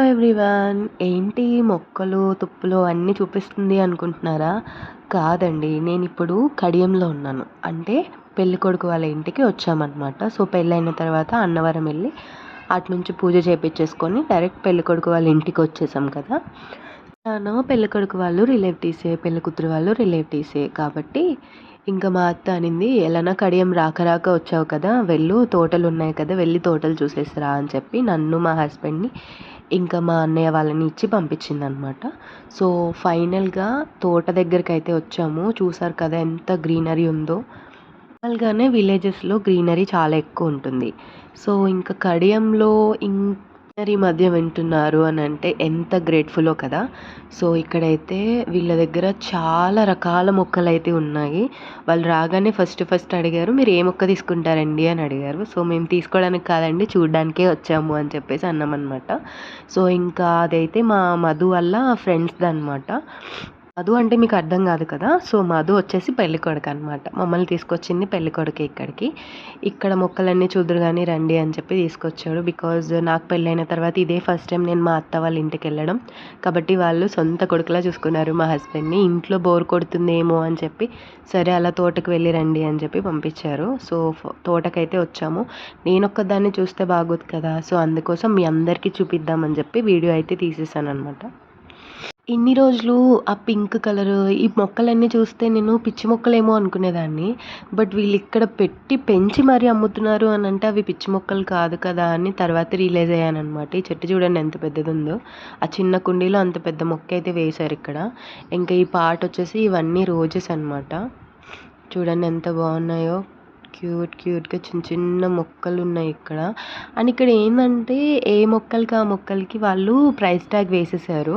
Everyone. ఏంటి మొక్కలు, తుప్పులు అన్నీ చూపిస్తుంది అనుకుంటున్నారా? కాదండి. నేనిప్పుడు కడియంలో ఉన్నాను. అంటే పెళ్ళికొడుకు వాళ్ళ ఇంటికి వచ్చామనమాట. సో, పెళ్ళైన తర్వాత అన్నవరం వెళ్ళి అటునుంచి పూజ చేపిచ్చేసుకొని డైరెక్ట్ పెళ్ళికొడుకు వాళ్ళ ఇంటికొచ్చేసాం కదా! పెళ్ళికొడుకు వాళ్ళు రిలేటివ్సే, పెళ్ళికూతురు వాళ్ళు రిలేటివ్సే. కాబట్టి ఇంక మా అత్త అనింది, "ఎలానో కడియం రాక రాక వచ్చావు కదా! వెళ్ళు తోటలున్నాయి కదా! వెళ్లి తోటలు చూసేసిరా" అని చెప్పి నన్ను, మా హస్బెండ్‌ని ఇంకా మా అన్నయ్య వాళ్ళని ఇచ్చి పంపించిందనమాట. సో, ఫైనల్‌గా తోట దగ్గరికైతే వచ్చాము. చూసారు కదా ఎంత గ్రీనరీ ఉందో. నార్మల్‌గానే విలేజెస్‌లో గ్రీనరీ చాలా ఎక్కువుంటుంది. సో, ఇంక కడియంలో గ్రీనరీ మధ్య వింటున్నారు అనంటే ఎంత గ్రేట్‌ఫుల్లో కదా! సో, ఇక్కడైతే వీళ్ళ దగ్గర చాలా రకాల మొక్కలైతే ఉన్నాయి. వాళ్ళు రాగానే ఫస్ట్ అడిగారు, "మీరు ఏ మొక్క తీసుకుంటారండి?" అని అడిగారు. సో, మేము తీసుకోవడానికి కాదండి చూడ్డానికే వచ్చాము అని చెప్పేసి అన్నామనమాట. సో, ఇంకా అదైతే మా మధు వాళ్ళ ఫ్రెండ్స్‌దనమాట. మధు అంటే మీకు అర్థం కాదు కదా! సో, మధు వచ్చేసి పెళ్ళికొడుకనమాట. మమ్మల్ని తీసుకొచ్చింది పెళ్ళికొడుకే ఇక్కడికి. ఇక్కడ మొక్కలన్నీ చూద్దురు గానీ రండి అని చెప్పి తీసుకొచ్చాడు. బికాజ్ నాకు పెళ్ళైన తర్వాత ఇదే ఫస్ట్ టైం నేను మా అత్త వాళ్ళ ఇంటికెళ్ళడం. కాబట్టి వాళ్ళు సొంత కొడుకులా చూసుకున్నారు మా హస్బెండ్‌ని. ఇంట్లో బోర్ కొడుతుందేమో అని చెప్పి, సరే అలా తోటకి వెళ్ళి రండి అని చెప్పి పంపించారు. సో, తోటకైతే వచ్చాము. నేనొక్కదాన్ని చూస్తే బాగోదు కదా! సో, అందుకోసం మీ అందరికీ చూపిద్దామని చెప్పి వీడియో అయితే తీసేసాననమాట. ఇన్ని రోజులు ఆ పింక్ కలరు, ఈ మొక్కలన్నీ చూస్తే నేను పిచ్చి మొక్కలేమో అనుకునేదాన్ని. బట్ వీళ్ళిక్కడ పెట్టి పెంచి మరీ అమ్ముతున్నారు అనంటే అవి పిచ్చి మొక్కలు కాదు కదా అని తర్వాత రియలైజ్ అయ్యాననమాట. ఈ చెట్టు చూడండి ఎంత పెద్దదుందో. ఆ చిన్న కుండీలో అంత పెద్ద మొక్కయితే వేశారిక్కడ. ఇంకా ఈ పాటొచ్చేసి ఇవన్నీ రోజెస్ అనమాట. చూడండి ఎంత బాగున్నాయో. క్యూట్‌గా చిన్న చిన్న మొక్కలున్నాయి ఇక్కడ. అండ్ ఇక్కడ ఏందంటే ఏ మొక్కలకి ఆ మొక్కలకి వాళ్ళు ప్రైస్ ట్యాగ్ వేసేసారు.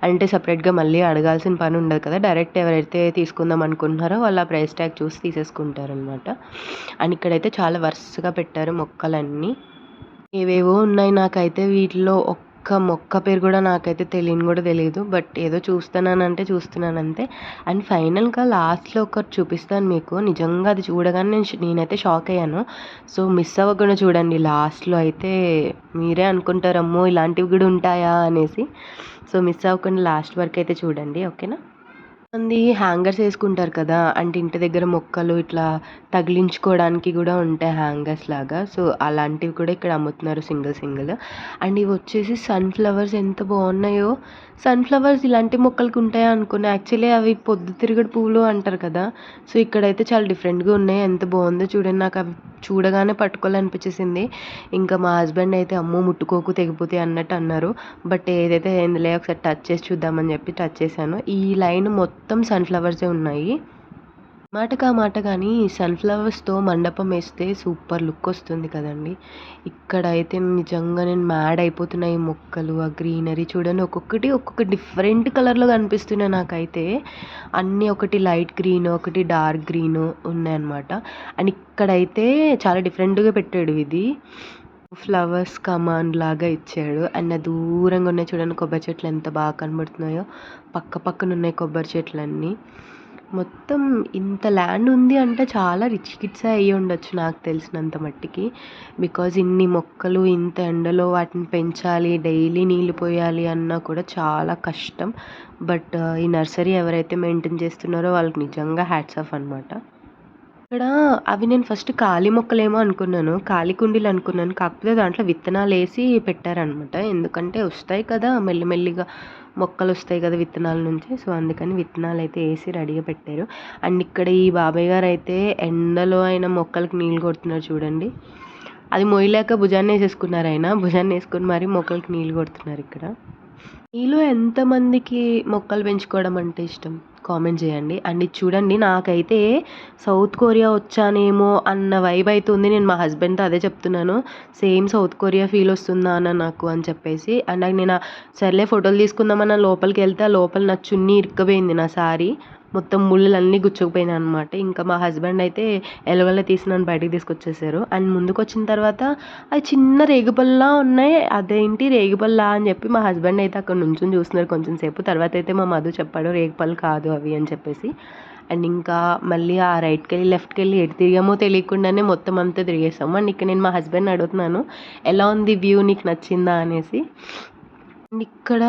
అంటే సెపరేట్‌గా మళ్ళీ అడగాల్సిన పని ఉండదు కదా! డైరెక్ట్ ఎవరైతే తీసుకుందాం అనుకుంటున్నారో వాళ్ళు ఆ ప్రైస్ ట్యాగ్ చూసి తీసేసుకుంటారనమాట. అండ్ ఇక్కడైతే చాలా వరుసగా పెట్టారు మొక్కలన్నీ. ఏవేవో ఉన్నాయి. నాకైతే వీటిలో ఒక్క మొక్క పేరు గూడా నాకైతే తెలియని గూడా తెలీదు. బట్ ఏదో చూస్తున్నానంతే. అండ్ ఫైనల్‌గా లాస్ట్‌లో ఒకటి చూపిస్తాను మీకు. నిజంగా అది చూడగానే నేనైతే షాక్ అయ్యాను. సో, మిస్ అవ్వకుండా చూడండి. లాస్ట్‌లో అయితే మీరే అనుకుంటారు, అమ్మో! ఇలాంటివి గూడా ఉంటాయా అనేసి. సో, మిస్ అవ్వకుండా లాస్ట్ వరకైతే చూడండి. ఓకేనా? కొంతమంది హ్యాంగర్స్ ఏసుకుంటారు కదా! అంటే ఇంటి దగ్గర మొక్కలు ఇట్లా తగిలించుకోవడానికి గూడా ఉంటాయి హ్యాంగర్స్ లాగా. సో, అలాంటివి కూడా ఇక్కడ అమ్ముతున్నారు సింగిల్. అండ్ ఇవొచ్చేసి సన్‌ఫ్లవర్స్ ఎంత బావున్నాయో. సన్‌ఫ్లవర్స్ ఇలాంటి మొక్కలకి ఉంటాయా అనుకున్నా. యాక్చువల్లీ అవి పొద్దుతిరుగుడు పువ్వులు అంటారు కదా! సో, ఇక్కడైతే చాలా డిఫరెంట్‌గా ఉన్నాయి. ఎంత బావుందో చూడండి. నాకవి చూడగానే పట్టుకోవాలనిపించేసింది. ఇంకా మా హస్బెండ్ అయితే, "అమ్మో! ముట్టుకోకు తెగిపోతాయి" అన్నట్టు అన్నారు. బట్ ఏదైతే అయిందిలే ఒకసారి టచ్ చేసి చూద్దామని చెప్పి టచ్ చేశాను. ఈ లైన్ మొత్తం సన్‌ఫ్లవర్సే ఉన్నాయి. మాట గాని సన్‌ఫ్లవర్స్‌తో మండపం ఏస్తే సూపర్ లుక్ వస్తుంది కదండీ! ఇక్కడైతే నిజంగా నేను మ్యాడ్ అయిపోతున్నా. ఈ మొక్కలు, ఆ గ్రీనరీ చూడండి. ఒక్కొక్కటి ఒక్కొక్క డిఫరెంట్ కలర్‌లో కనిపిస్తున్నాయి నాకైతే. అన్నీ ఒకటి లైట్ గ్రీన్, ఒకటి డార్క్ గ్రీన్ ఉన్నాయన్నమాట. అండ్ ఇక్కడైతే చాలా డిఫరెంట్‌గా పెట్టాడు ఇది. ఫ్లవర్స్ కమాన్ లాగా ఇచ్చాడు. అండ్ దూరంగా ఉన్నాయి చూడండి కొబ్బరి చెట్లు ఎంత బాగా కనబడుతున్నాయో. పక్కనున్నాయి కొబ్బరి చెట్లన్నీ. మొత్తం ఇంత ల్యాండ్ ఉంది అంటే చాలా రిచ్ కిడ్సే అయ్యుండొచ్చు నాకు తెలిసినంత మట్టికి. బికాజ్ ఇన్ని మొక్కలు ఇంత ఎండలో వాటిని పెంచాలి, డైలీ నీళ్ళు పోయాలి అన్నా కూడా చాలా కష్టం. బట్ ఈ నర్సరీ ఎవరైతే మెయింటైన్ చేస్తున్నారో వాళ్ళకి నిజంగా హ్యాట్స్ ఆఫ్ అనమాట. ఇక్కడ అవి నేను ఫస్ట్ ఖాళీ మొక్కలేమో అనుకున్నాను. ఖాళీ కుండీలనుకున్నాను. కాకపోతే దాంట్లో విత్తనాలేసి పెట్టారనమాట. ఎందుకంటే వస్తాయి కదా! మెల్లిమెల్లిగా మొక్కలొస్తాయి కదా! విత్తనాల నుంచి. సో, అందుకని విత్తనాలైతే ఏసి రెడీగా పెట్టారు. అండ్ ఇక్కడ ఈ బాబాయ్ గారైతే ఎండలో ఆయన మొక్కలకి నీళ్ళు కొడుతున్నారు చూడండి. అది మోయలేక భుజాన్నేసేసుకున్నారాయన. భుజాన్నేసుకొని మరి మొక్కలకి నీళ్ళు కొడుతున్నారిక్కడ. మీలో ఎంతమందికి మొక్కలు పెంచుకోవడం అంటే ఇష్టం? కామెంట్ చేయండి. అండ్ ఇది చూడండి నాకైతే సౌత్ కొరియా వచ్చానేమో అన్న వైబ్ అయితే ఉంది. నేను మా హస్బెండ్‌తో అదే చెప్తున్నాను. సేమ్ సౌత్ కొరియా ఫీల్ వస్తుందా అన్న నాకు అని చెప్పేసి. అండ్ నేను సర్లే ఫోటోలు తీసుకుందామని లోపలికెళ్తే ఆ లోపల నా చున్నీ ఇరుక్కుపోయింది నా సారీ. మొత్తం ముళ్ళలన్నీ గుచ్చుకుపోయినాయనమాట. ఇంకా మా హస్బెండ్ అయితే ఎలాగోలా తీసి నన్ను బయటికి తీసుకొచ్చేసారు. అండ్ ముందుకొచ్చిన తర్వాత అవి చిన్న రేగిపళ్ళలా ఉన్నాయి. అదేంటి రేగిపళ్ళా అని చెప్పి మా హస్బెండ్ అయితే అక్కడ నుంచొని చూస్తున్నారు కొంచెం సేపు. తర్వాత అయితే మా మధు చెప్పాడు రేగిపళ్ళు కాదు అవి అని చెప్పేసి. అండ్ ఇంకా మళ్ళీ ఆ రైట్‌కెళ్ళి, లెఫ్ట్‌కెళ్ళి ఎటు తిరిగామో తెలియకుండానే మొత్తం అంతా తిరిగేసాము. అండ్ ఇక్కడ నేను మా హస్బెండ్‌ని అడుగుతున్నాను, "ఎలా ఉంది వ్యూ నీకు నచ్చిందా?" అనేసి. ఇక్కడ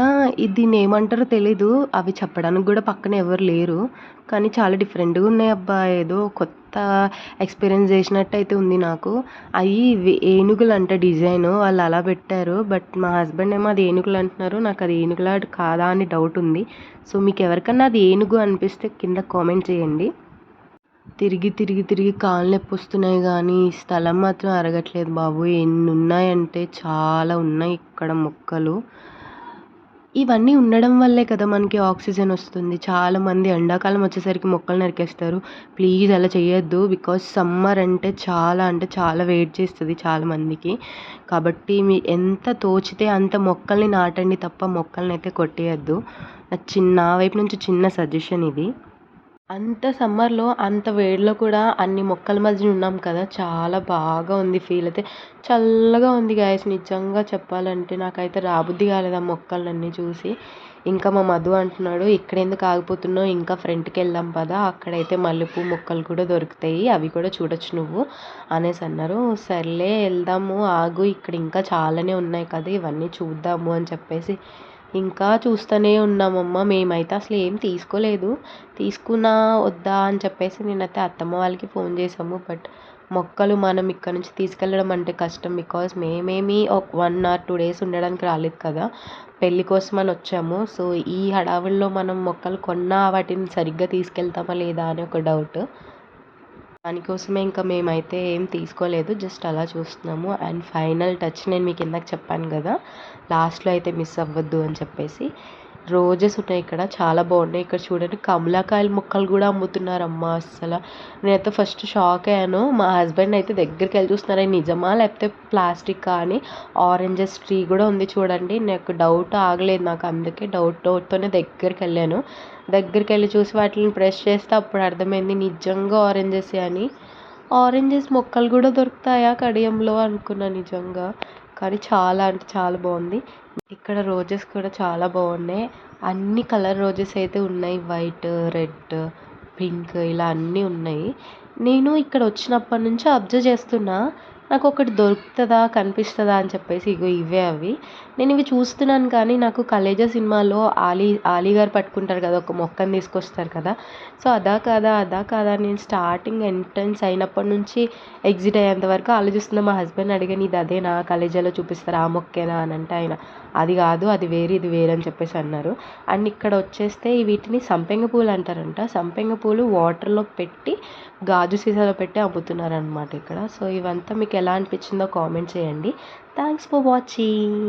దీన్నేమంటారో తెలీదు. అవి చెప్పడానికి గూడా పక్కన ఎవరు లేరు. కానీ చాలా డిఫరెంట్‌గా ఉన్నాయబ్బా! ఏదో కొత్త ఎక్స్‌పీరియన్స్ చేసినట్టయితే ఉంది నాకు. ఏనుగులంట డిజైను. వాళ్ళలా పెట్టారు. బట్ మా హస్బెండ్ ఏమో అది ఏనుగులు అంటున్నారు. నాకది ఏనుగులా కాదా అని డౌటుంది. సో, మీకెవరికన్నా అది ఏనుగు అనిపిస్తే కింద కామెంట్ చేయండి. తిరిగి, తిరిగి, తిరిగి కాళ్ళు నొప్పొస్తున్నాయి గానీ, స్థలం మాత్రం అరగట్లేదు బాబు. ఎన్నున్నాయంటే చాలా ఉన్నాయి ఇక్కడ మొక్కలు. ఇవన్నీ ఉండడం వల్లే కదా మనకి ఆక్సిజన్ వస్తుంది. చాలామంది ఎండాకాలం వచ్చేసరికి మొక్కలు నరికేస్తారు. ప్లీజ్ అలా చేయొద్దు. బికాజ్ సమ్మర్ అంటే చాలా వేడి చేస్తది చాలా మందికి. కాబట్టి ఎంత తోచితే అంత మొక్కల్ని నాటండి తప్ప మొక్కలనైతే కొట్టేయొద్దు. నా వైపు నుంచి చిన్న సజెషన్ ఇది. అంత సమ్మర్‌లో, అంత వేడిలో కూడా అన్ని మొక్కల మధ్యన ఉన్నాం కదా! చాలా బాగా ఉంది ఫీల్ అయితే. చల్లగా ఉంది గైస్ నిజంగా చెప్పాలంటే. నాకైతే రాబుద్ది కాలేదు ఆ మొక్కలన్నీ చూసి. ఇంకా మా మధు అంటున్నాడు, "ఇక్కడెందుకు ఆగిపోతున్నావు? ఇంకా ఫ్రంట్‌కెళ్దాం పదా! అక్కడైతే మల్లెపూ మొక్కలు కూడా దొరుకుతాయి. అవి కూడా చూడొచ్చు నువ్వు" అనేసన్నారు. సర్లే ఎళ్దాము ఆగు, ఇక్కడ ఇంకా చాలానే ఉన్నాయి కదా! ఇవన్నీ చూద్దాము అని చెప్పేసి ఇంకా చూస్తూనే ఉన్నామమ్మ. మేమైతే అసలు ఏం తీసుకోలేదు. తీసుకున్నా వద్దా అని చెప్పేసి నేనైతే అత్తమ్మ వాళ్ళకి ఫోన్ చేసాము. బట్ మొక్కలు మనం ఇక్కడ నుంచి తీసుకెళ్ళడం అంటే కష్టం. బికాజ్ మేమేమి ఒక 1 ఆర్ 2 డేస్ ఉండడానికి రాలేదు కదా! పెళ్లి కోసమని వచ్చాము. సో, ఈ హడావిడిలో మనం మొక్కలు కొన్నా వాటిని సరిగ్గా తీసుకెళ్తామా లేదా అని ఒక డౌట్. దానికోసమే ఇంకా మేమైతే ఏం తీసుకోలేదు. జస్ట్ అలా చూస్తున్నాము. అండ్ ఫైనల్ టచ్ నేను మీకు ఇందాక చెప్పాను కదా! లాస్ట్‌లో అయితే మిస్ అవ్వద్దు అని చెప్పేసి. రోజెస్ ఉన్నాయి ఇక్కడ. చాలా బాగున్నాయి. ఇక్కడ చూడండి కమలాకాయల మొక్కలు కూడా అమ్ముతున్నారమ్మా అస్సల. నేనైతే ఫస్ట్ షాక్ అయ్యాను. మా హస్బెండ్ అయితే దగ్గరికెళ్ళి చూస్తున్నారు. అయి నిజమా లేకపోతే ప్లాస్టికా అని. ఆరెంజెస్ ట్రీ కూడా ఉంది చూడండి. నాకు డౌట్ ఆగలేదు నాకు. అందుకే డౌట్‌తోనే దగ్గరికెళ్ళాను. దగ్గరికెళ్ళి చూసి వాటిని ప్రెస్ చేస్తే అప్పుడు అర్థమైంది నిజంగా ఆరెంజెసే అని. ఆరెంజెస్ మొక్కలు కూడా దొరుకుతాయా కడియంలో అనుకున్నా నిజంగా. కానీ చాలా అంటే చాలా బాగుంది. ఇక్కడ రోజెస్ కూడా చాలా బాగున్నాయి. అన్ని కలర్ రోజెస్ అయితే ఉన్నాయి. వైట్, రెడ్, పింక్ ఇలా అన్నీ ఉన్నాయి. నేను ఇక్కడ వచ్చినప్పటి నుంచి అబ్జర్వ్ చేస్తున్నా. నాకొకటి దొరుకుతదా, కనిపిస్తదా అని చెప్పేసి ఇగో ఇవే అవి. నేను ఇవి చూస్తున్నాను కానీ నాకు 'కలేజా' సినిమాలో ఆలీ గారు పట్టుకుంటారు కదా! ఒక మొక్కని తీసుకొస్తారు కదా! సో, అదా కాదా నేను స్టార్టింగ్ ఎంట్రన్స్ అయినప్పటి నుంచి ఎగ్జిట్ అయ్యేంత వరకు ఆలోచిస్తున్నా. మా హస్బెండ్‌ని అడిగాను, "ఇది అదేనా 'కలేజా'లో చూపిస్తారు ఆ మొక్కేనా" అని అంటే ఆయన, "అది కాదు, అది వేరు, ఇది వేరు" అని చెప్పేసి అన్నారు. అండ్ ఇక్కడ వచ్చేస్తే వీటిని సంపెంగ పూలు అంటారంట. సంపెంగ పూలు వాటర్‌లో పెట్టి గాజు సీసాలో పెట్టి అమ్ముతున్నారనమాట ఇక్కడ. సో, ఇవంతా మీకు ఎలా అనిపించిందో కామెంట్ చేయండి. Thanks for watching.